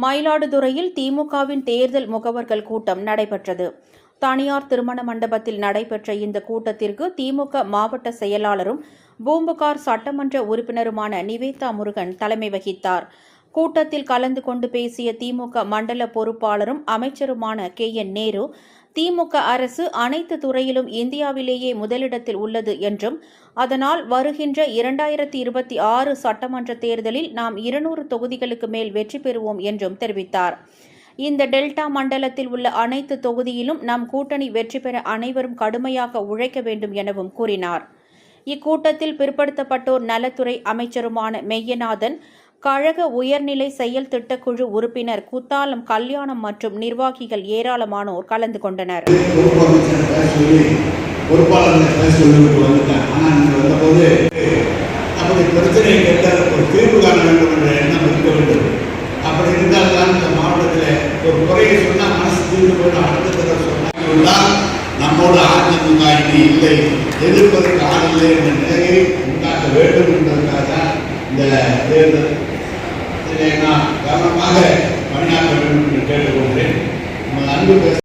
மயிலாடுதுறையில் திமுகவின் தேர்தல் முகவர்கள் கூட்டம் நடைபெற்றது. தனியார் திருமண மண்டபத்தில் நடைபெற்ற இந்த கூட்டத்திற்கு திமுக மாவட்ட செயலாளரும் பூம்புகார் சட்டமன்ற உறுப்பினருமான நிவேதா முருகன் தலைமை வகித்தார். கூட்டத்தில் கலந்து கொண்டு பேசிய திமுக மண்டல பொறுப்பாளரும் அமைச்சருமான KN நேரு, திமுக அரசு அனைத்து துறையிலும் இந்தியாவிலேயே முதலிடத்தில் உள்ளது என்றும், அதனால் வருகின்ற 2026 சட்டமன்ற தேர்தலில் நாம் 200 தொகுதிகளுக்கு மேல் வெற்றி பெறுவோம் என்றும் தெரிவித்தார். இந்த டெல்டா மண்டலத்தில் உள்ள அனைத்து தொகுதியிலும் நம் கூட்டணி வெற்றி பெற அனைவரும் கடுமையாக உழைக்க வேண்டும் எனவும் கூறினார். இக்கூட்டத்தில் பிற்படுத்தப்பட்டோர் நலத்துறை அமைச்சருமான மெய்யநாதன், கழக உயர்நிலை செயல் திட்டக்குழு உறுப்பினர் குத்தாலம் கல்யாணம் மற்றும் நிர்வாகிகள் ஏராளமானோர் கலந்து கொண்டனர். அப்படி இருந்தால்தான் இந்த மாவட்டத்தில் ஒரு குறையை சொன்னால் மனசு தீர்ந்து போய் அடுத்த சொன்னால் நம்மோட அதிமுக இனி இல்லை, எதிர்ப்பதற்கு ஆள் இல்லை என்ற நிலையை உண்டாக்க வேண்டும் என்பதற்காக இந்த தேர்தல் நான் கவனமாக பணியாற்ற வேண்டும் என்று கேட்டுக்கொள்கிறேன். அன்பு